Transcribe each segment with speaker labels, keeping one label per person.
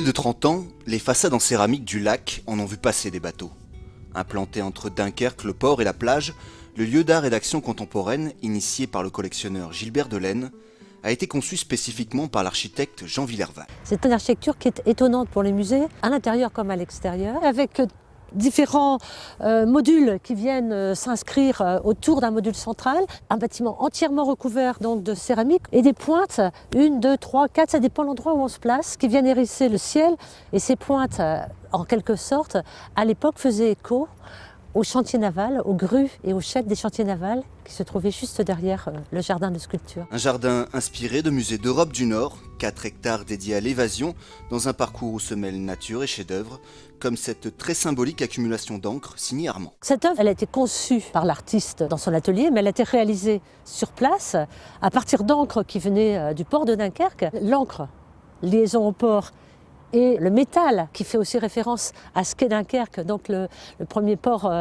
Speaker 1: de 30 ans, les façades en céramique du lac en ont vu passer des bateaux. Implanté entre Dunkerque, le port et la plage, le lieu d'art et d'action contemporaine, initié par le collectionneur Gilbert Delaine, a été conçu spécifiquement par l'architecte Jean Villerval.
Speaker 2: C'est une architecture qui est étonnante pour les musées, à l'intérieur comme à l'extérieur, avec différents modules qui viennent s'inscrire autour d'un module central, un bâtiment entièrement recouvert donc de céramique et des pointes, 1, 2, 3, 4, ça dépend de l'endroit où on se place, qui viennent hérisser le ciel. Et ces pointes, en quelque sorte, à l'époque faisaient écho au chantier naval, aux grues et aux chefs des chantiers navals qui se trouvaient juste derrière le jardin de sculpture.
Speaker 1: Un jardin inspiré de musées d'Europe du Nord, 4 hectares dédiés à l'évasion, dans un parcours où se mêlent nature et chefs-d'œuvre, comme cette très symbolique accumulation d'encre signée Armand.
Speaker 2: Cette œuvre, elle a été conçue par l'artiste dans son atelier, mais elle a été réalisée sur place à partir d'encre qui venait du port de Dunkerque. L'encre, liaison au port, et le métal, qui fait aussi référence à ce qu'est Dunkerque, donc le premier port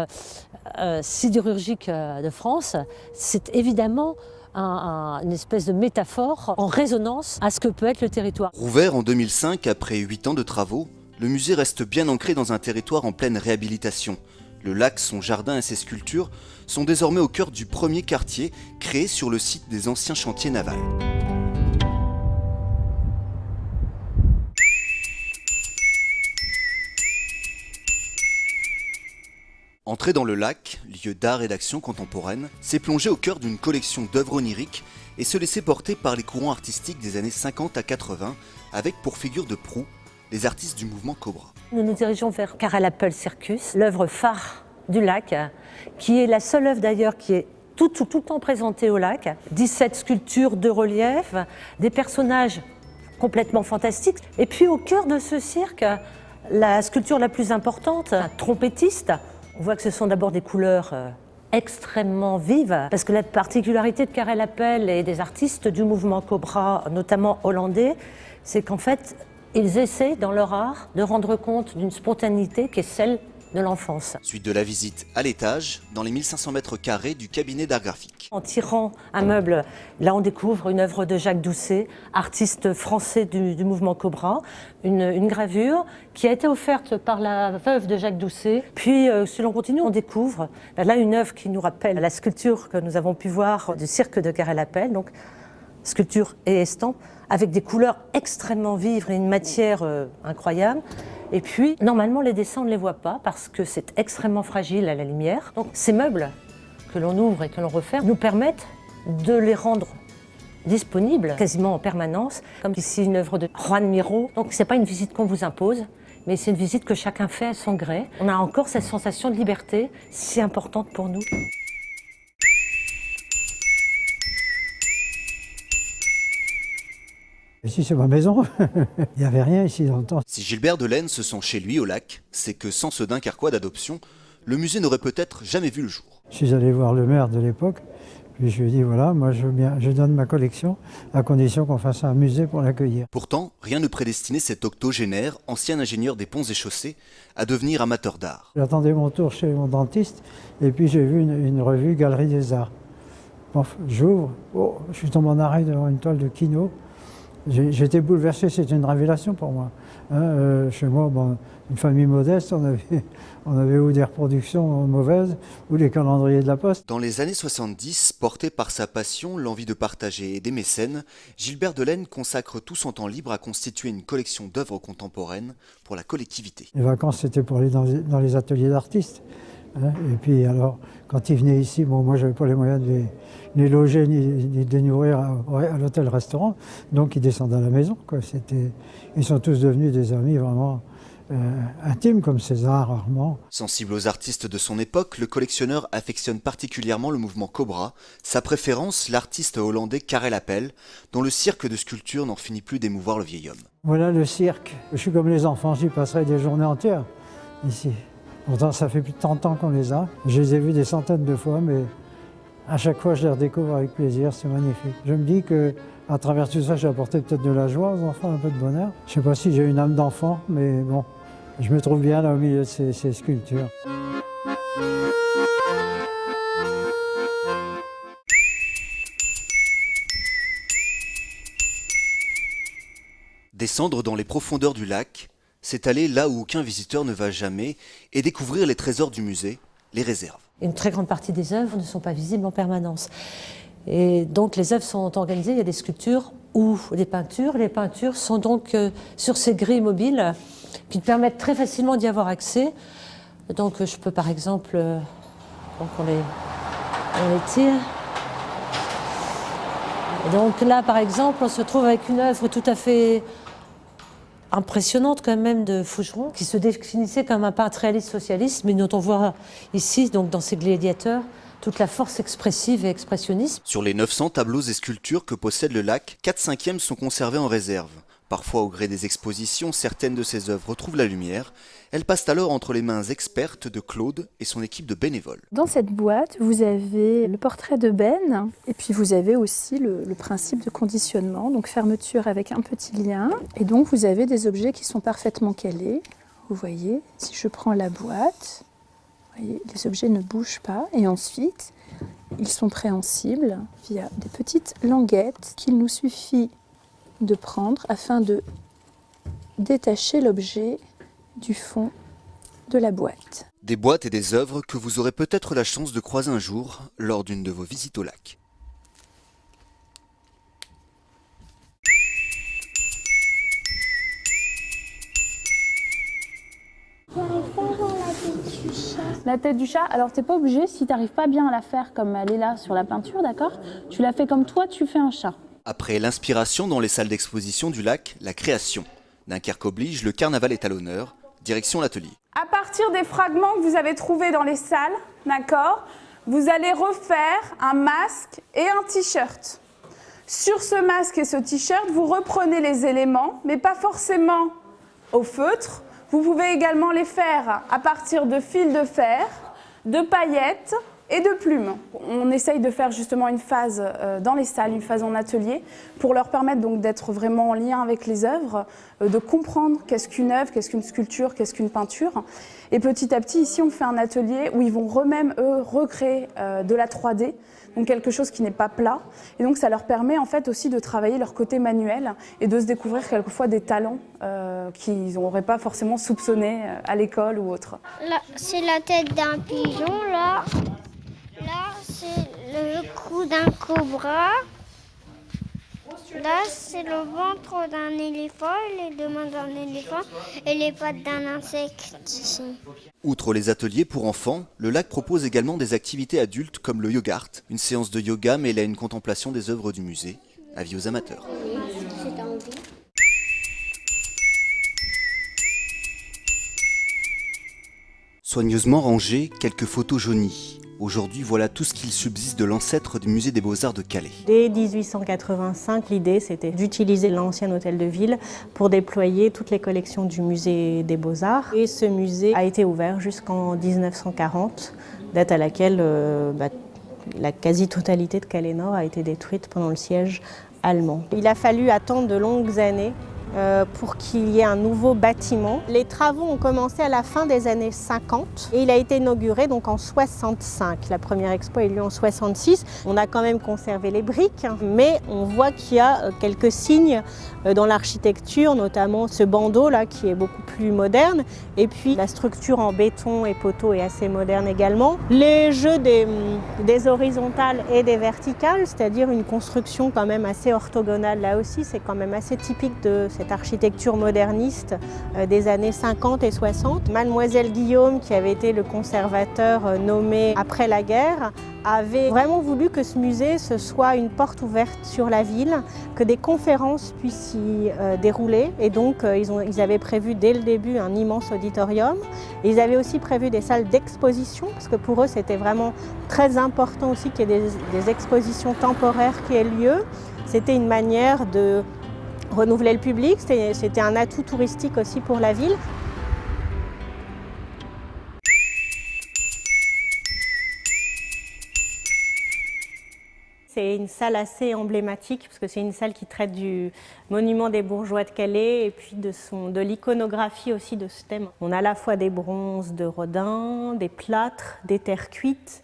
Speaker 2: sidérurgique de France, c'est évidemment une espèce de métaphore en résonance à ce que peut être le territoire.
Speaker 1: Rouvert en 2005 après 8 ans de travaux, le musée reste bien ancré dans un territoire en pleine réhabilitation. Le lac, son jardin et ses sculptures sont désormais au cœur du premier quartier créé sur le site des anciens chantiers navals. Entrer dans le lac, lieu d'art et d'action contemporaine, c'est plonger au cœur d'une collection d'œuvres oniriques et se laisser porter par les courants artistiques des années 50 à 80, avec pour figure de proue les artistes du mouvement Cobra.
Speaker 2: Nous nous dirigeons vers Karel Appel Circus, l'œuvre phare du lac, qui est la seule œuvre d'ailleurs qui est tout le temps présentée au lac. 17 sculptures de relief, des personnages complètement fantastiques. Et puis au cœur de ce cirque, la sculpture la plus importante, un trompettiste. On voit que ce sont d'abord des couleurs extrêmement vives, parce que la particularité de Karel Appel et des artistes du mouvement Cobra, notamment hollandais, c'est qu'en fait, ils essaient dans leur art de rendre compte d'une spontanéité qui est celle de l'enfance.
Speaker 1: Suite de la visite à l'étage, dans les 1500 mètres carrés du cabinet d'art graphique.
Speaker 2: En tirant un meuble, là on découvre une œuvre de Jacques Doucet, artiste français du mouvement Cobra, une gravure qui a été offerte par la veuve de Jacques Doucet. Puis si l'on continue, on découvre là une œuvre qui nous rappelle la sculpture que nous avons pu voir du cirque de Karel Appel, donc sculpture et estampe, avec des couleurs extrêmement vives et une matière incroyable. Et puis, normalement, les dessins, on ne les voit pas parce que c'est extrêmement fragile à la lumière. Donc, ces meubles que l'on ouvre et que l'on referme nous permettent de les rendre disponibles quasiment en permanence, comme ici une œuvre de Juan Miro. Donc, ce n'est pas une visite qu'on vous impose, mais c'est une visite que chacun fait à son gré. On a encore cette sensation de liberté si importante pour nous.
Speaker 3: Ici, c'est ma maison. Il n'y avait rien ici dans le temps.
Speaker 1: Si Gilbert Delaine se sent chez lui au lac, c'est que sans ce Dunkerquois d'adoption, le musée n'aurait peut-être jamais vu le jour.
Speaker 3: Je suis allé voir le maire de l'époque, puis je lui ai dit voilà, moi je donne ma collection à condition qu'on fasse un musée pour l'accueillir.
Speaker 1: Pourtant, rien ne prédestinait cet octogénaire, ancien ingénieur des ponts et chaussées, à devenir amateur d'art.
Speaker 3: J'attendais mon tour chez mon dentiste, et puis j'ai vu une revue Galerie des Arts. Bon, j'ouvre, je suis tombé en arrêt devant une toile de Quinault. J'étais bouleversé, c'était une révélation pour moi. Chez moi, bon, une famille modeste, on avait ou des reproductions mauvaises ou les calendriers de la Poste.
Speaker 1: Dans les années 70, porté par sa passion, l'envie de partager et des mécènes, Gilbert Delaine consacre tout son temps libre à constituer une collection d'œuvres contemporaines pour la collectivité.
Speaker 3: Les vacances, c'était pour aller dans les ateliers d'artistes. Et puis alors, quand ils venaient ici, bon, moi, je n'avais pas les moyens de les loger ni de les nourrir à l'hôtel-restaurant, donc ils descendaient à la maison, quoi. Ils sont tous devenus des amis vraiment intimes, comme César, Armand.
Speaker 1: Sensible aux artistes de son époque, le collectionneur affectionne particulièrement le mouvement Cobra, sa préférence l'artiste hollandais Karel Appel, dont le cirque de sculpture n'en finit plus d'émouvoir le vieil homme.
Speaker 3: Voilà le cirque. Je suis comme les enfants, j'y passerai des journées entières ici. Pourtant, ça fait plus de 30 ans qu'on les a. Je les ai vus des centaines de fois, mais à chaque fois, je les redécouvre avec plaisir, c'est magnifique. Je me dis qu'à travers tout ça, j'ai apporté peut-être de la joie aux enfants, un peu de bonheur. Je ne sais pas si j'ai une âme d'enfant, mais bon, je me trouve bien là au milieu de ces sculptures.
Speaker 1: Descendre dans les profondeurs du lac, c'est aller là où aucun visiteur ne va jamais et découvrir les trésors du musée, les réserves.
Speaker 2: Une très grande partie des œuvres ne sont pas visibles en permanence. Et donc les œuvres sont organisées, il y a des sculptures ou des peintures. Les peintures sont donc sur ces grilles mobiles qui permettent très facilement d'y avoir accès. Donc je peux par exemple, donc on les tire. Et donc là par exemple on se trouve avec une œuvre tout à fait impressionnante quand même de Fougeron, qui se définissait comme un peintre réaliste socialiste, mais dont on voit ici, donc dans ces gladiateurs, toute la force expressive et expressionniste.
Speaker 1: Sur les 900 tableaux et sculptures que possède le lac, 4/5 sont conservés en réserve. Parfois, au gré des expositions, certaines de ces œuvres retrouvent la lumière. Elles passent alors entre les mains expertes de Claude et son équipe de bénévoles.
Speaker 4: Dans cette boîte, vous avez le portrait de Ben, et puis vous avez aussi le principe de conditionnement, donc fermeture avec un petit lien. Et donc vous avez des objets qui sont parfaitement calés. Vous voyez, si je prends la boîte, vous voyez, les objets ne bougent pas. Et ensuite, ils sont préhensibles via des petites languettes qu'il nous suffit de prendre afin de détacher l'objet du fond de la boîte.
Speaker 1: Des boîtes et des œuvres que vous aurez peut-être la chance de croiser un jour lors d'une de vos visites au lac.
Speaker 5: La tête du chat, alors t'es pas obligé, si t'arrives pas bien à la faire comme elle est là sur la peinture, d'accord? Tu la fais comme toi, tu fais un chat.
Speaker 1: Après l'inspiration dans les salles d'exposition du lac, la création. Dunkerque oblige, le carnaval est à l'honneur. Direction l'atelier.
Speaker 6: À partir des fragments que vous avez trouvés dans les salles, d'accord, vous allez refaire un masque et un t-shirt. Sur ce masque et ce t-shirt, vous reprenez les éléments, mais pas forcément au feutre. Vous pouvez également les faire à partir de fils de fer, de paillettes et de plumes. On essaye de faire justement une phase dans les salles, une phase en atelier, pour leur permettre donc d'être vraiment en lien avec les œuvres, de comprendre qu'est-ce qu'une œuvre, qu'est-ce qu'une sculpture, qu'est-ce qu'une peinture. Et petit à petit, ici, on fait un atelier où ils vont eux-mêmes, recréer de la 3D, donc quelque chose qui n'est pas plat. Et donc ça leur permet en fait aussi de travailler leur côté manuel et de se découvrir quelquefois des talents qu'ils n'auraient pas forcément soupçonnés à l'école ou autre.
Speaker 7: Là, c'est la tête d'un pigeon, là. Là, c'est le cou d'un cobra. Là, c'est le ventre d'un éléphant, les deux mains d'un éléphant et les pattes d'un insecte ici.
Speaker 1: Outre les ateliers pour enfants, le lac propose également des activités adultes comme le yoga art. Une séance de yoga mêlée à une contemplation des œuvres du musée. Avis aux amateurs. Soigneusement rangées, quelques photos jaunies. Aujourd'hui, voilà tout ce qu'il subsiste de l'ancêtre du musée des Beaux-Arts de Calais.
Speaker 8: Dès 1885, l'idée c'était d'utiliser l'ancien hôtel de ville pour déployer toutes les collections du musée des Beaux-Arts. Et ce musée a été ouvert jusqu'en 1940, date à laquelle la quasi-totalité de Calais Nord a été détruite pendant le siège allemand. Il a fallu attendre de longues années pour qu'il y ait un nouveau bâtiment. Les travaux ont commencé à la fin des années 50 et il a été inauguré donc en 65. La première expo a eu lieu en 66. On a quand même conservé les briques, mais on voit qu'il y a quelques signes dans l'architecture, notamment ce bandeau là qui est beaucoup plus moderne, et puis la structure en béton et poteaux est assez moderne également. Les jeux des horizontales et des verticales, c'est-à-dire une construction quand même assez orthogonale là aussi, c'est quand même assez typique de cette architecture moderniste des années 50 et 60. Mademoiselle Guillaume, qui avait été le conservateur nommé après la guerre, avait vraiment voulu que ce musée ce soit une porte ouverte sur la ville, que des conférences puissent s'y dérouler. Et donc ils avaient prévu dès le début un immense auditorium. Et ils avaient aussi prévu des salles d'exposition, parce que pour eux c'était vraiment très important aussi qu'il y ait des expositions temporaires qui aient lieu. C'était une manière de renouveler le public, c'était un atout touristique aussi pour la ville. C'est une salle assez emblématique parce que c'est une salle qui traite du monument des bourgeois de Calais et puis de l'iconographie aussi de ce thème. On a à la fois des bronzes de Rodin, des plâtres, des terres cuites,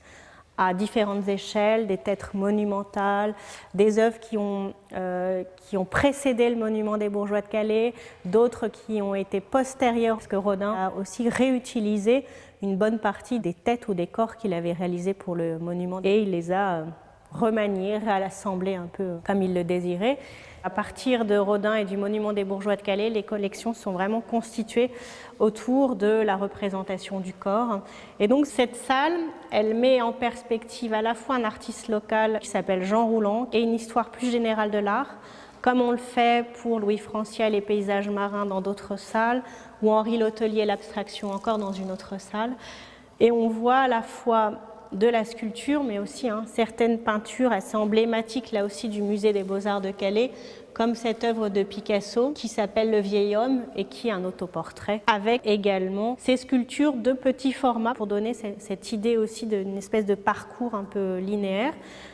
Speaker 8: à différentes échelles, des têtes monumentales, des œuvres qui ont précédé le monument des bourgeois de Calais, d'autres qui ont été postérieures, parce que Rodin a aussi réutilisé une bonne partie des têtes ou des corps qu'il avait réalisés pour le monument, et il les a remaniés, réassemblés un peu comme il le désirait. À partir de Rodin et du monument des bourgeois de Calais, les collections sont vraiment constituées autour de la représentation du corps. Et donc cette salle, elle met en perspective à la fois un artiste local qui s'appelle Jean Rouland et une histoire plus générale de l'art, comme on le fait pour Louis Franciat les paysages marins dans d'autres salles, ou Henri Letellier l'abstraction encore dans une autre salle. Et on voit à la fois de la sculpture, mais aussi certaines peintures assez emblématiques, là aussi, du musée des Beaux-Arts de Calais, comme cette œuvre de Picasso qui s'appelle Le vieil homme et qui est un autoportrait, avec également ces sculptures de petit format pour donner cette idée aussi d'une espèce de parcours un peu linéaire,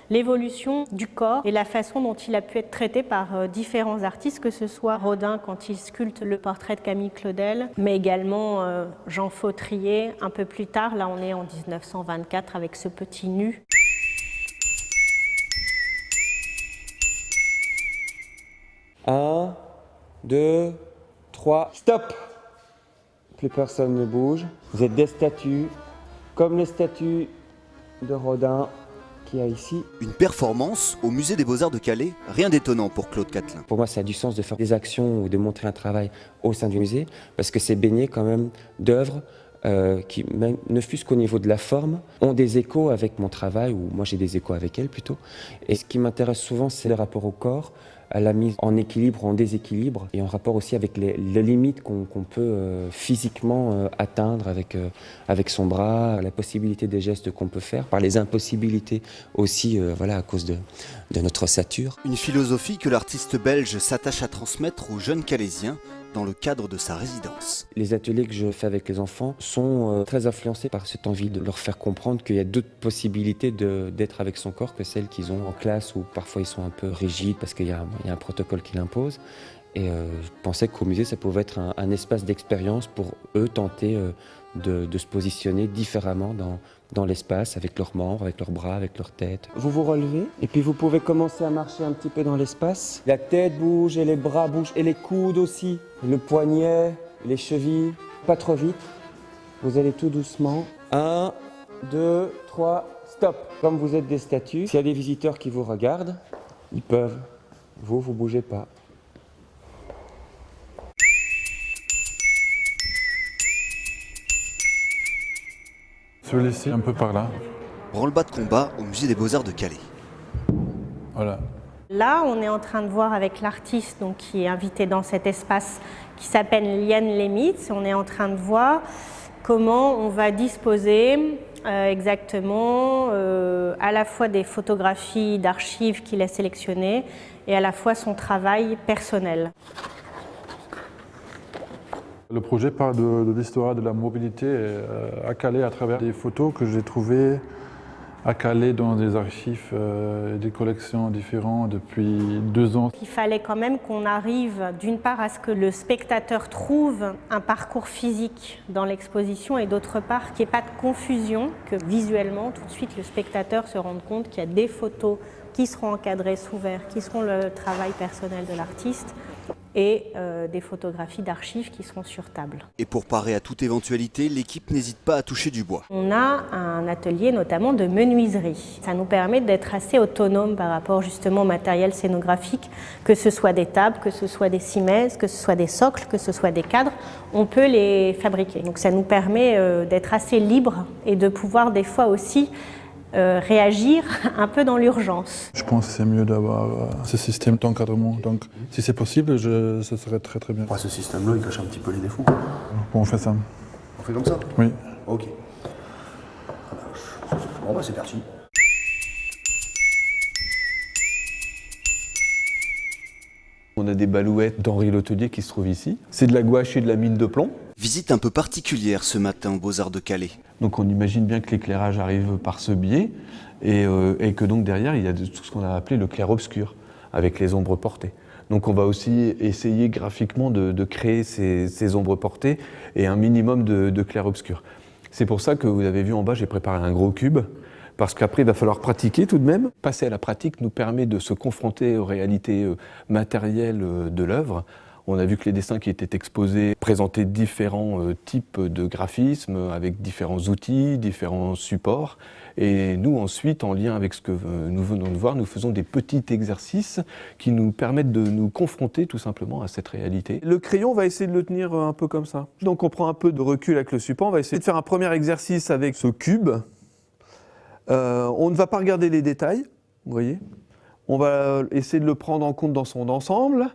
Speaker 8: l'évolution du corps et la façon dont il a pu être traité par différents artistes, que ce soit Rodin quand il sculpte le portrait de Camille Claudel, mais également Jean Fautrier un peu plus tard, là on est en 1924 avec ce petit nu.
Speaker 9: Un, 2, 3, stop! Plus personne ne bouge. Vous êtes des statues, comme les statues de Rodin qu'il y a ici.
Speaker 1: Une performance au musée des Beaux-Arts de Calais, rien d'étonnant pour Claude Catelin.
Speaker 9: Pour moi, ça a du sens de faire des actions ou de montrer un travail au sein du musée, parce que c'est baigné quand même d'œuvres qui, même, ne fût-ce qu'au niveau de la forme, ont des échos avec mon travail, ou moi j'ai des échos avec elle plutôt. Et ce qui m'intéresse souvent, c'est le rapport au corps, à la mise en équilibre ou en déséquilibre, et en rapport aussi avec les limites qu'on peut physiquement atteindre avec son bras, la possibilité des gestes qu'on peut faire, par les impossibilités aussi voilà, à cause de notre ossature.
Speaker 1: Une philosophie que l'artiste belge s'attache à transmettre aux jeunes Calaisiens dans le cadre de sa résidence.
Speaker 9: Les ateliers que je fais avec les enfants sont très influencés par cette envie de leur faire comprendre qu'il y a d'autres possibilités d'être avec son corps que celles qu'ils ont en classe, où parfois ils sont un peu rigides parce qu'il y a un protocole qui l'impose. Et je pensais qu'au musée, ça pouvait être un espace d'expérience pour eux tenter de se positionner différemment dans l'espace, avec leurs membres, avec leurs bras, avec leur tête. Vous vous relevez et puis vous pouvez commencer à marcher un petit peu dans l'espace. La tête bouge et les bras bougent et les coudes aussi. Le poignet, les chevilles. Pas trop vite. Vous allez tout doucement. 1, 2, 3, stop. Comme vous êtes des statues, s'il y a des visiteurs qui vous regardent, ils peuvent. Vous bougez pas.
Speaker 10: Celui-ci, un peu par là.
Speaker 1: Branle-bas de combat au musée des Beaux-Arts de Calais.
Speaker 10: Voilà.
Speaker 8: Là, on est en train de voir avec l'artiste donc, qui est invité dans cet espace qui s'appelle Liane Lemitz. On est en train de voir comment on va disposer exactement à la fois des photographies d'archives qu'il a sélectionnées et à la fois son travail personnel.
Speaker 10: Le projet parle de l'histoire de la mobilité à Calais à travers des photos que j'ai trouvées à Calais dans des archives et des collections différentes depuis 2 ans.
Speaker 8: Il fallait quand même qu'on arrive d'une part à ce que le spectateur trouve un parcours physique dans l'exposition et d'autre part qu'il n'y ait pas de confusion, que visuellement tout de suite le spectateur se rende compte qu'il y a des photos qui seront encadrées sous verre, qui seront le travail personnel de l'artiste, et des photographies d'archives qui seront sur table.
Speaker 1: Et pour parer à toute éventualité, l'équipe n'hésite pas à toucher du bois.
Speaker 8: On a un atelier notamment de menuiserie. Ça nous permet d'être assez autonome par rapport justement au matériel scénographique, que ce soit des tables, que ce soit des cimaises, que ce soit des socles, que ce soit des cadres, on peut les fabriquer. Donc ça nous permet d'être assez libre et de pouvoir des fois aussi réagir un peu dans l'urgence.
Speaker 10: Je pense que c'est mieux d'avoir ce système d'encadrement. Donc, si c'est possible, ce serait très très bien.
Speaker 11: Ce système-là, il cache un petit peu les défauts.
Speaker 10: Bon, on fait ça.
Speaker 11: On fait comme ça?
Speaker 10: Oui.
Speaker 11: Ok. Bon, bah c'est parti. On a des balouettes d'Henri Letellier qui se trouvent ici. C'est de la gouache et de la mine de plomb.
Speaker 1: Visite un peu particulière ce matin aux Beaux-Arts de Calais.
Speaker 11: Donc on imagine bien que l'éclairage arrive par ce biais et que donc derrière il y a tout ce qu'on a appelé le clair-obscur avec les ombres portées. Donc on va aussi essayer graphiquement de créer ces ombres portées et un minimum de clair-obscur. C'est pour ça que vous avez vu en bas, j'ai préparé un gros cube parce qu'après il va falloir pratiquer tout de même. Passer à la pratique nous permet de se confronter aux réalités matérielles de l'œuvre. On a vu que les dessins qui étaient exposés présentaient différents types de graphismes avec différents outils, différents supports. Et nous ensuite, en lien avec ce que nous venons de voir, nous faisons des petits exercices qui nous permettent de nous confronter tout simplement à cette réalité. Le crayon, on va essayer de le tenir un peu comme ça. Donc on prend un peu de recul avec le support, on va essayer de faire un premier exercice avec ce cube. On ne va pas regarder les détails, vous voyez. On va essayer de le prendre en compte dans son ensemble.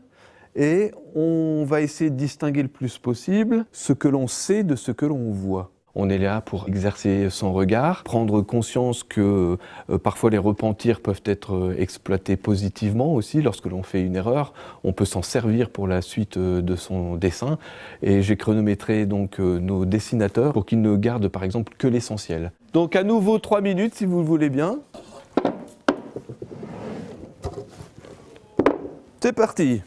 Speaker 11: Et on va essayer de distinguer le plus possible ce que l'on sait de ce que l'on voit. On est là pour exercer son regard, prendre conscience que parfois les repentirs peuvent être exploités positivement aussi. Lorsque l'on fait une erreur, on peut s'en servir pour la suite de son dessin. Et j'ai chronométré donc nos dessinateurs pour qu'ils ne gardent par exemple que l'essentiel. Donc à nouveau 3 minutes si vous le voulez bien. C'est parti!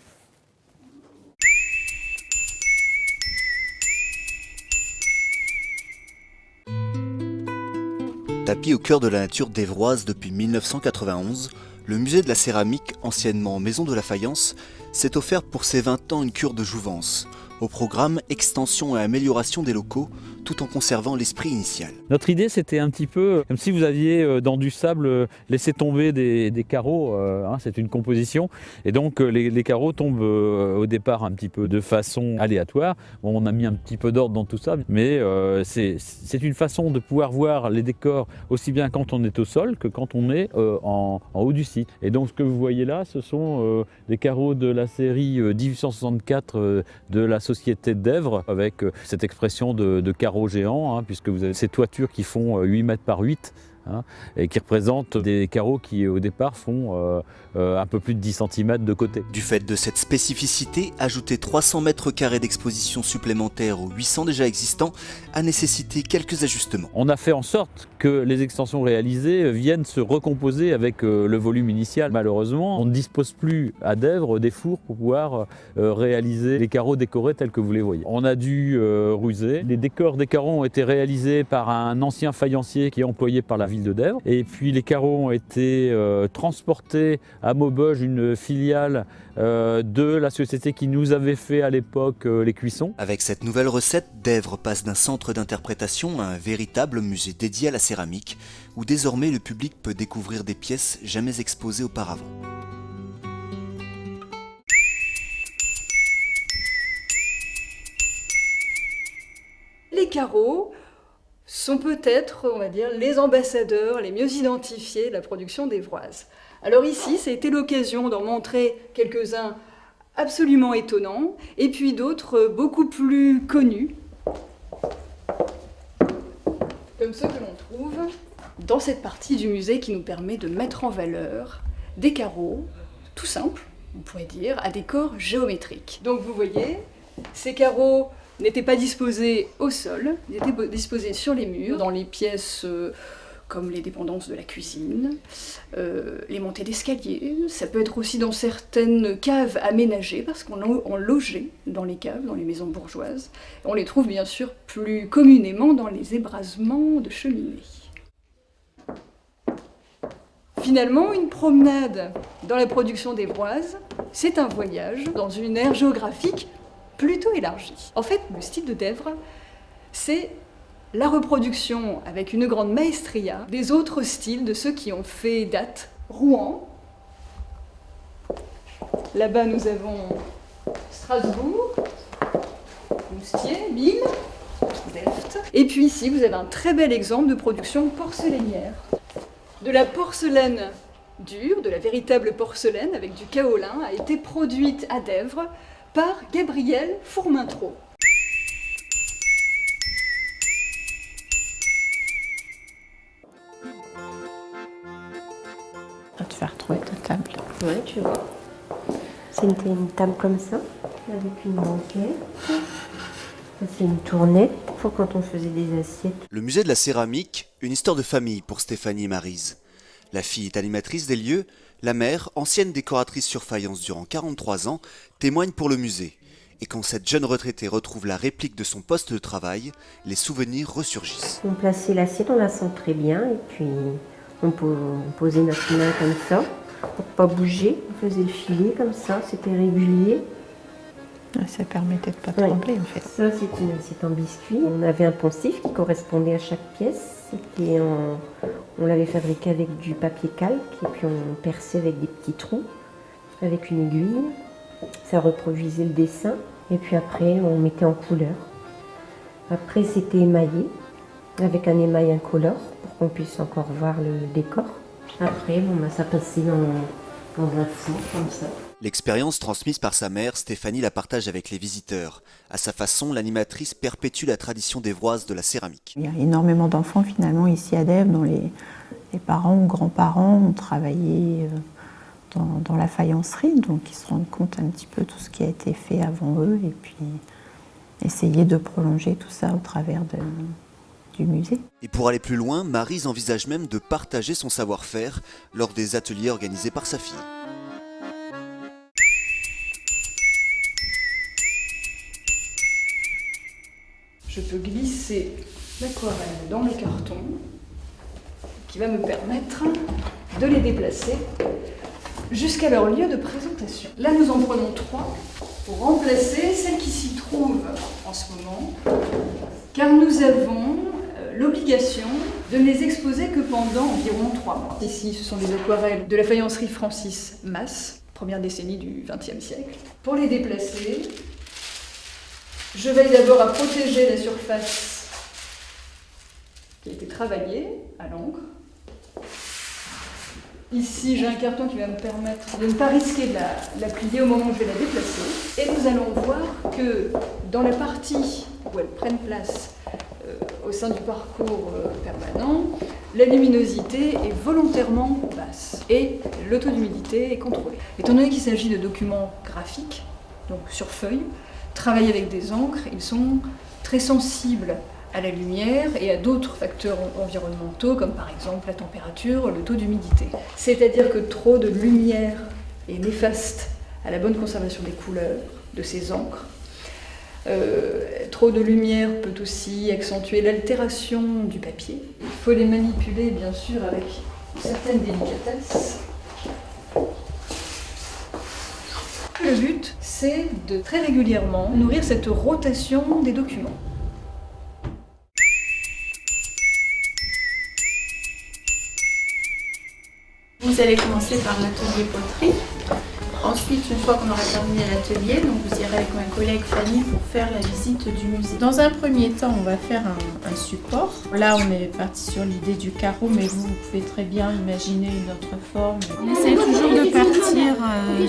Speaker 1: Tapis au cœur de la nature d'Évroise depuis 1991, le musée de la céramique, anciennement Maison de la Faïence, s'est offert pour ses 20 ans une cure de jouvence. Au programme, extension et amélioration des locaux, tout en conservant l'esprit initial.
Speaker 12: Notre idée, c'était un petit peu comme si vous aviez dans du sable laissé tomber des carreaux, c'est une composition, et donc les carreaux tombent au départ un petit peu de façon aléatoire. Bon, on a mis un petit peu d'ordre dans tout ça, mais c'est une façon de pouvoir voir les décors aussi bien quand on est au sol que quand on est en haut du site. Et donc ce que vous voyez là, ce sont des carreaux de la série 1864 de la Société d'Èvres, avec cette expression de carreaux géants, puisque vous avez ces toitures qui font 8 mètres par 8, et qui représentent des carreaux qui au départ font un peu plus de 10 cm de côté.
Speaker 1: Du fait de cette spécificité, ajouter 300 mètres carrés d'exposition supplémentaires aux 800 déjà existants a nécessité quelques ajustements.
Speaker 12: On a fait en sorte que les extensions réalisées viennent se recomposer avec le volume initial. Malheureusement, on ne dispose plus à Dèvres des fours pour pouvoir réaliser les carreaux décorés tels que vous les voyez. On a dû ruser. Les décors des carreaux ont été réalisés par un ancien faïencier qui est employé par la ville de Dèvres. Et puis les carreaux ont été transportés à Maubeuge, une filiale de la société qui nous avait fait à l'époque les cuissons.
Speaker 1: Avec cette nouvelle recette, Dèvres passe d'un centre d'interprétation à un véritable musée dédié à la céramique, où désormais le public peut découvrir des pièces jamais exposées auparavant.
Speaker 13: Les carreaux sont peut-être, on va dire, les ambassadeurs les mieux identifiés de la production d'Évroise. Alors ici, ça a été l'occasion d'en montrer quelques-uns absolument étonnants, et puis d'autres beaucoup plus connus, comme ceux que l'on trouve dans cette partie du musée qui nous permet de mettre en valeur des carreaux, tout simples, on pourrait dire, à décor géométrique. Donc vous voyez, ces carreaux n'étaient pas disposés au sol, ils étaient disposés sur les murs, dans les pièces comme les dépendances de la cuisine, les montées d'escalier. Ça peut être aussi dans certaines caves aménagées, parce qu'on logeait dans les caves, dans les maisons bourgeoises. On les trouve bien sûr plus communément dans les ébrasements de cheminées. Finalement, une promenade dans la production d'Évroise, c'est un voyage dans une aire géographique plutôt élargie. En fait, le style de Dèvres, c'est la reproduction avec une grande maestria des autres styles de ceux qui ont fait date. Rouen, là-bas nous avons Strasbourg, Moustier, Lille, Delft. Et puis ici vous avez un très bel exemple de production porcelainière. De la porcelaine dure, de la véritable porcelaine avec du kaolin, a été produite à Dèvres par Gabriel Fourmentreau.
Speaker 8: On va te faire trouver ta table. Ouais, tu vois. C'était une table comme ça, avec une banquette. C'est une tournette pour quand on faisait des assiettes.
Speaker 1: Le musée de la céramique, une histoire de famille pour Stéphanie et Maryse. La fille est animatrice des lieux, la mère, ancienne décoratrice sur faïence durant 43 ans, témoigne pour le musée. Et quand cette jeune retraitée retrouve la réplique de son poste de travail, les souvenirs ressurgissent.
Speaker 8: On plaçait l'assiette, on la sent très bien, et puis
Speaker 14: On posait notre main comme ça, pour pas bouger. On faisait le filet comme ça, c'était régulier.
Speaker 4: Ça permettait de ne pas trembler en fait.
Speaker 14: Ça, c'est en biscuit. On avait un poncif qui correspondait à chaque pièce. On l'avait fabriqué avec du papier calque et puis on perçait avec des petits trous, avec une aiguille. Ça reproduisait le dessin et puis après on mettait en couleur. Après c'était émaillé avec un émail incolore pour qu'on puisse encore voir le décor. Après ça passait dans un four comme ça.
Speaker 1: L'expérience transmise par sa mère, Stéphanie la partage avec les visiteurs. À sa façon, l'animatrice perpétue la tradition d'évroise de la céramique.
Speaker 4: Il y a énormément d'enfants finalement ici à Dèvres dont les parents ou grands-parents ont travaillé dans la faïencerie, donc ils se rendent compte un petit peu de tout ce qui a été fait avant eux et puis essayer de prolonger tout ça au travers du musée.
Speaker 1: Et pour aller plus loin, Maryse envisage même de partager son savoir-faire lors des ateliers organisés par sa fille.
Speaker 13: Je peux glisser l'aquarelle dans le carton qui va me permettre de les déplacer jusqu'à leur lieu de présentation. Là, nous en prenons 3 pour remplacer celles qui s'y trouvent en ce moment, car nous avons l'obligation de ne les exposer que pendant environ 3 mois. Ici, ce sont des aquarelles de la faïencerie Francis Masse, première décennie du XXe siècle. Pour les déplacer, je veille d'abord à protéger la surface qui a été travaillée à l'encre. Ici, j'ai un carton qui va me permettre de ne pas risquer de la plier au moment où je vais la déplacer. Et nous allons voir que dans la partie où elles prennent place au sein du parcours permanent, la luminosité est volontairement basse et le taux d'humidité est contrôlé. Étant donné qu'il s'agit de documents graphiques, donc sur feuille, travaillés avec des encres, ils sont très sensibles à la lumière et à d'autres facteurs environnementaux, comme par exemple la température, le taux d'humidité. C'est-à-dire que trop de lumière est néfaste à la bonne conservation des couleurs de ces encres. Trop de lumière peut aussi accentuer l'altération du papier. Il faut les manipuler bien sûr avec une certaine délicatesse. Le but, c'est de très régulièrement nourrir cette rotation des documents.
Speaker 15: Vous allez commencer par l'atelier poterie. Ensuite, une fois qu'on aura terminé l'atelier, donc vous irez avec ma collègue Fanny pour faire la visite du musée. Dans un premier temps, on va faire un support. Là, on est parti sur l'idée du carreau, mais vous pouvez très bien imaginer une autre forme. On essaie toujours de partir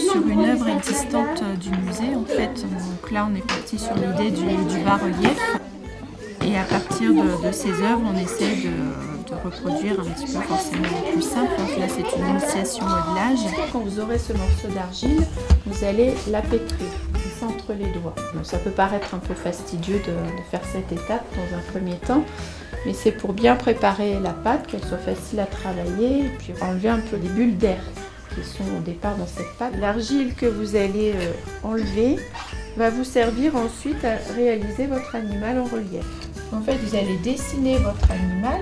Speaker 15: sur une œuvre existante du musée. En fait, donc là, on est parti sur l'idée du bas-relief. Et à partir de ces œuvres, on essaie de reproduire un petit peu forcément plus simple. Donc là, c'est une initiation au modelage. Quand vous aurez ce morceau d'argile, vous allez la pétrir entre les doigts. Donc, ça peut paraître un peu fastidieux de faire cette étape dans un premier temps, mais c'est pour bien préparer la pâte, qu'elle soit facile à travailler, et puis enlever un peu les bulles d'air qui sont au départ dans cette pâte. L'argile que vous allez enlever va vous servir ensuite à réaliser votre animal en relief. En fait, vous allez dessiner votre animal.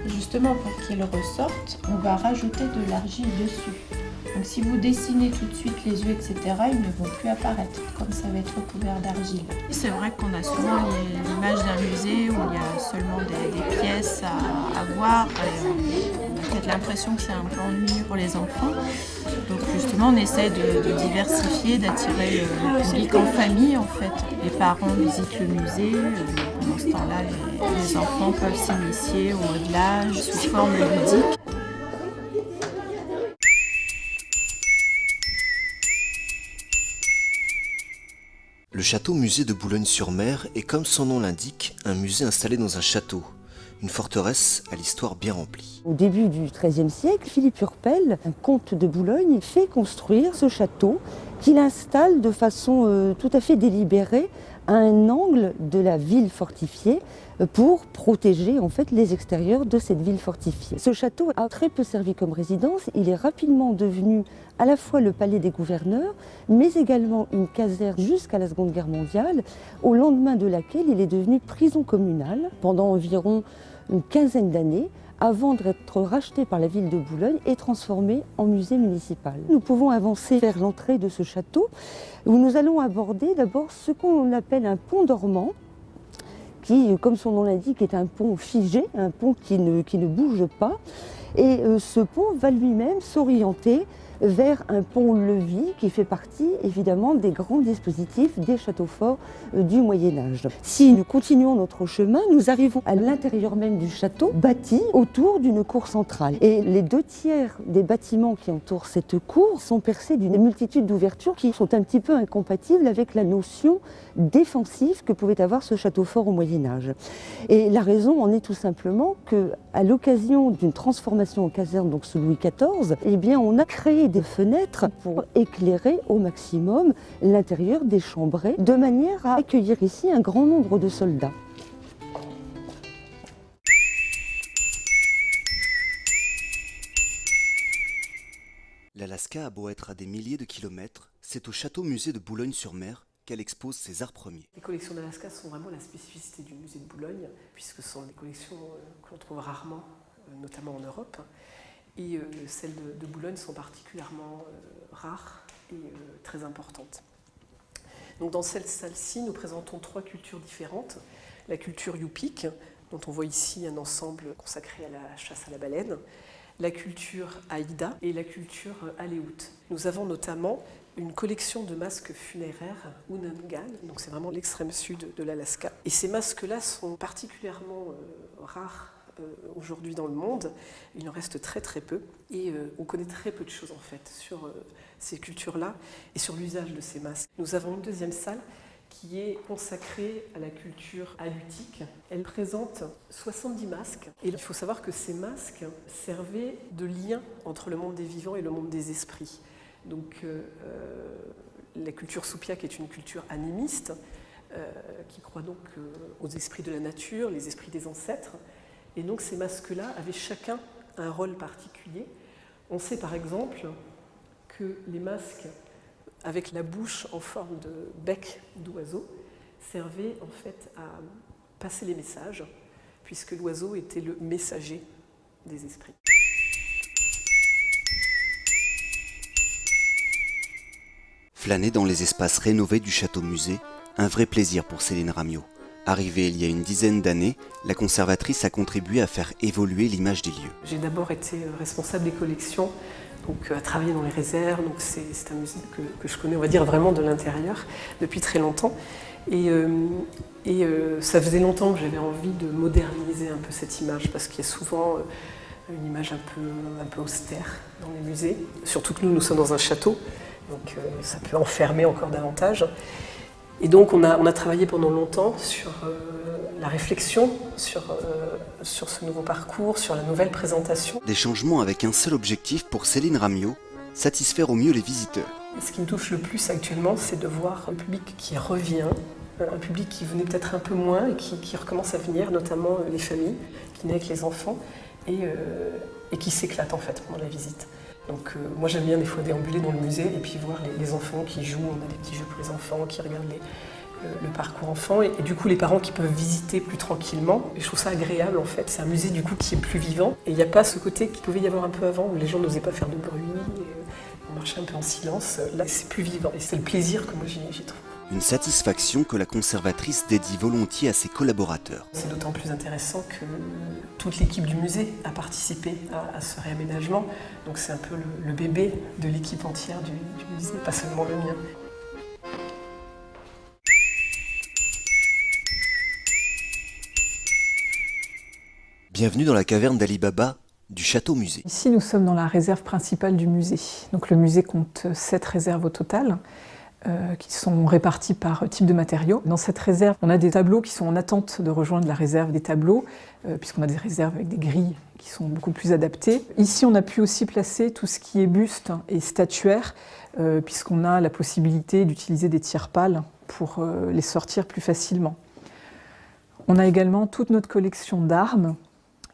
Speaker 15: Justement, pour qu'il ressorte, on va rajouter de l'argile dessus. Donc si vous dessinez tout de suite les yeux, etc., ils ne vont plus apparaître, comme ça va être recouvert d'argile. C'est vrai qu'on a souvent l'image d'un musée où il y a seulement des pièces à voir. On a peut-être l'impression que c'est un peu ennuyeux pour les enfants. Donc justement, on essaie de diversifier, d'attirer le public en famille, en fait. Les parents visitent le musée. Pendant ce temps-là, les enfants peuvent s'initier au modelage sous forme ludique.
Speaker 1: Le château-musée de Boulogne-sur-Mer est, comme son nom l'indique, un musée installé dans un château, une forteresse à l'histoire bien remplie.
Speaker 16: Au début du XIIIe siècle, Philippe Urpel, un comte de Boulogne, fait construire ce château qu'il installe de façon tout à fait délibérée à un angle de la ville fortifiée pour protéger en fait les extérieurs de cette ville fortifiée. Ce château a très peu servi comme résidence, il est rapidement devenu à la fois le palais des gouverneurs, mais également une caserne jusqu'à la Seconde Guerre mondiale, au lendemain de laquelle il est devenu prison communale pendant environ une quinzaine d'années, avant d'être racheté par la ville de Boulogne et transformé en musée municipal. Nous pouvons avancer vers l'entrée de ce château où nous allons aborder d'abord ce qu'on appelle un pont dormant qui, comme son nom l'indique, est un pont figé, un pont qui ne bouge pas. Et ce pont va lui-même s'orienter vers un pont-levis qui fait partie évidemment des grands dispositifs des châteaux forts du Moyen-Âge. Si nous continuons notre chemin, nous arrivons à l'intérieur même du château, bâti autour d'une cour centrale. Et les 2/3 des bâtiments qui entourent cette cour sont percés d'une multitude d'ouvertures qui sont un petit peu incompatibles avec la notion défensive que pouvait avoir ce château fort au Moyen-Âge. Et la raison en est tout simplement qu'à l'occasion d'une transformation en caserne, donc sous Louis XIV, eh bien, on a créé des fenêtres pour éclairer au maximum l'intérieur des chambrées, de manière à accueillir ici un grand nombre de soldats.
Speaker 1: L'Alaska a beau être à des milliers de kilomètres, c'est au château-musée de Boulogne-sur-Mer qu'elle expose ses arts premiers.
Speaker 17: Les collections d'Alaska sont vraiment la spécificité du musée de Boulogne, puisque ce sont des collections que l'on trouve rarement, notamment en Europe. Et celles de Boulogne sont particulièrement rares et très importantes. Donc dans cette salle-ci, nous présentons 3 cultures différentes. La culture Yupik, dont on voit ici un ensemble consacré à la chasse à la baleine, la culture Aïda et la culture Aléout. Nous avons notamment une collection de masques funéraires Unangan, donc c'est vraiment l'extrême sud de l'Alaska. Et ces masques-là sont particulièrement rares aujourd'hui dans le monde. Il en reste très très peu et on connaît très peu de choses en fait sur ces cultures-là et sur l'usage de ces masques. Nous avons une deuxième salle qui est consacrée à la culture aleutique. Elle présente 70 masques et il faut savoir que ces masques servaient de lien entre le monde des vivants et le monde des esprits. Donc la culture Soupiak est une culture animiste qui croit donc aux esprits de la nature, les esprits des ancêtres. Et donc ces masques-là avaient chacun un rôle particulier. On sait par exemple que les masques avec la bouche en forme de bec d'oiseau servaient en fait à passer les messages, puisque l'oiseau était le messager des esprits.
Speaker 1: Flâner dans les espaces rénovés du château-musée, un vrai plaisir pour Céline Ramio. Arrivée il y a une dizaine d'années, la conservatrice a contribué à faire évoluer l'image des lieux.
Speaker 17: J'ai d'abord été responsable des collections, donc à travailler dans les réserves. Donc c'est un musée que je connais, on va dire, vraiment de l'intérieur depuis très longtemps. Et ça faisait longtemps que j'avais envie de moderniser un peu cette image, parce qu'il y a souvent une image un peu austère dans les musées. Surtout que nous sommes dans un château, donc ça peut enfermer encore davantage. Et donc on a travaillé pendant longtemps sur la réflexion, sur ce nouveau parcours, sur la nouvelle présentation.
Speaker 1: Des changements avec un seul objectif pour Céline Ramio, satisfaire au mieux les visiteurs.
Speaker 17: Ce qui me touche le plus actuellement, c'est de voir un public qui revient, un public qui venait peut-être un peu moins et qui recommence à venir, notamment les familles, qui naissent avec les enfants et qui s'éclatent en fait pendant la visite. Donc moi j'aime bien des fois déambuler dans le musée et puis voir les enfants qui jouent, on a des petits jeux pour les enfants, qui regardent le parcours enfant et du coup les parents qui peuvent visiter plus tranquillement. Et je trouve ça agréable en fait, c'est un musée du coup qui est plus vivant et il n'y a pas ce côté qu'il pouvait y avoir un peu avant où les gens n'osaient pas faire de bruit, on marchait un peu en silence. Là c'est plus vivant et c'est le plaisir que moi j'y trouve.
Speaker 1: Une satisfaction que la conservatrice dédie volontiers à ses collaborateurs.
Speaker 17: C'est d'autant plus intéressant que toute l'équipe du musée a participé à ce réaménagement. Donc c'est un peu le bébé de l'équipe entière du musée, pas seulement le mien.
Speaker 1: Bienvenue dans la caverne d'Ali Baba du château-musée.
Speaker 18: Ici nous sommes dans la réserve principale du musée. Donc le musée compte 7 réserves au total. Qui sont répartis par type de matériaux. Dans cette réserve, on a des tableaux qui sont en attente de rejoindre la réserve des tableaux, puisqu'on a des réserves avec des grilles qui sont beaucoup plus adaptées. Ici, on a pu aussi placer tout ce qui est buste et statuaire, puisqu'on a la possibilité d'utiliser des tire-pales pour les sortir plus facilement. On a également toute notre collection d'armes,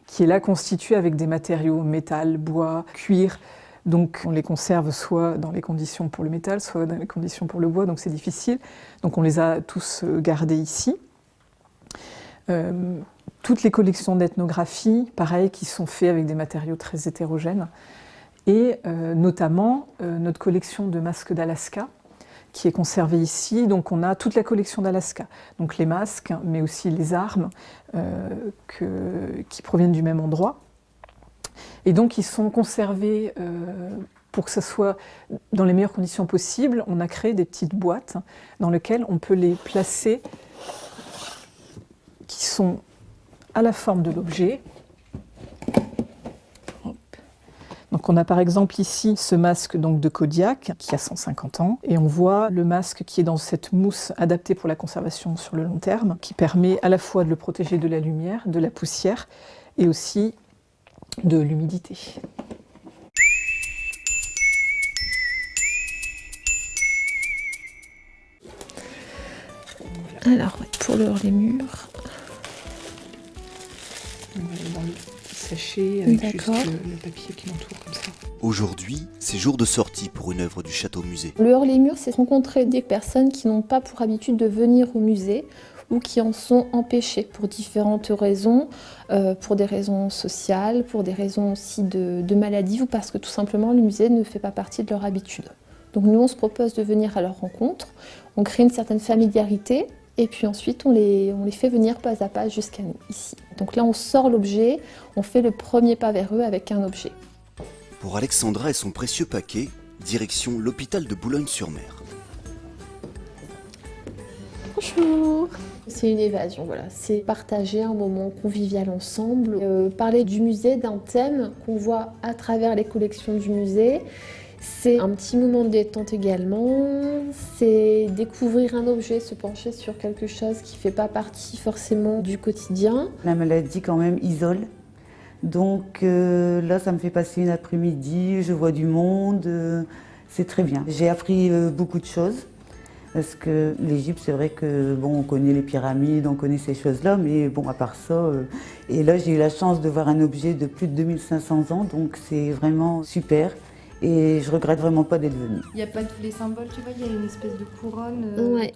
Speaker 18: qui est là constituée avec des matériaux métal, bois, cuir. Donc on les conserve soit dans les conditions pour le métal, soit dans les conditions pour le bois, donc c'est difficile. Donc on les a tous gardés ici. Toutes les collections d'ethnographie, pareil, qui sont faites avec des matériaux très hétérogènes. Et notamment notre collection de masques d'Alaska, qui est conservée ici. Donc on a toute la collection d'Alaska, donc les masques, mais aussi les armes qui proviennent du même endroit. Et donc ils sont conservés pour que ça soit dans les meilleures conditions possibles. On a créé des petites boîtes dans lesquelles on peut les placer, qui sont à la forme de l'objet. Donc on a par exemple ici ce masque donc de Kodiak qui a 150 ans et on voit le masque qui est dans cette mousse adaptée pour la conservation sur le long terme qui permet à la fois de le protéger de la lumière, de la poussière et aussi de l'humidité.
Speaker 15: Alors pour le hors-les-murs.
Speaker 18: On va aller dans le sachet avec juste le papier qui l'entoure comme ça.
Speaker 1: Aujourd'hui, c'est jour de sortie pour une œuvre du Château-Musée.
Speaker 15: Le hors-les-murs, c'est rencontrer des personnes qui n'ont pas pour habitude de venir au musée ou qui en sont empêchées pour différentes raisons, pour des raisons sociales, pour des raisons aussi de maladie ou parce que tout simplement le musée ne fait pas partie de leur habitude. Donc nous, on se propose de venir à leur rencontre, on crée une certaine familiarité et puis ensuite on les fait venir pas à pas jusqu'à nous, ici. Donc là, on sort l'objet, on fait le premier pas vers eux avec un objet.
Speaker 1: Pour Alexandra et son précieux paquet, direction l'hôpital de Boulogne-sur-Mer.
Speaker 15: Bonjour. C'est une évasion, voilà. C'est partager un moment convivial ensemble, parler du musée, d'un thème qu'on voit à travers les collections du musée. C'est un petit moment de détente également, c'est découvrir un objet, se pencher sur quelque chose qui ne fait pas partie forcément du quotidien.
Speaker 16: La maladie quand même isole, donc là ça me fait passer une après-midi, je vois du monde, c'est très bien. J'ai appris beaucoup de choses, parce que l'Égypte c'est vrai que bon, on connaît les pyramides, on connaît ces choses-là, mais bon à part ça, et là j'ai eu la chance de voir un objet de plus de 2500 ans, donc c'est vraiment super. Et je regrette vraiment pas d'être venue.
Speaker 19: Il n'y a pas tous les symboles, tu vois, il y a une espèce de couronne.
Speaker 15: Ouais.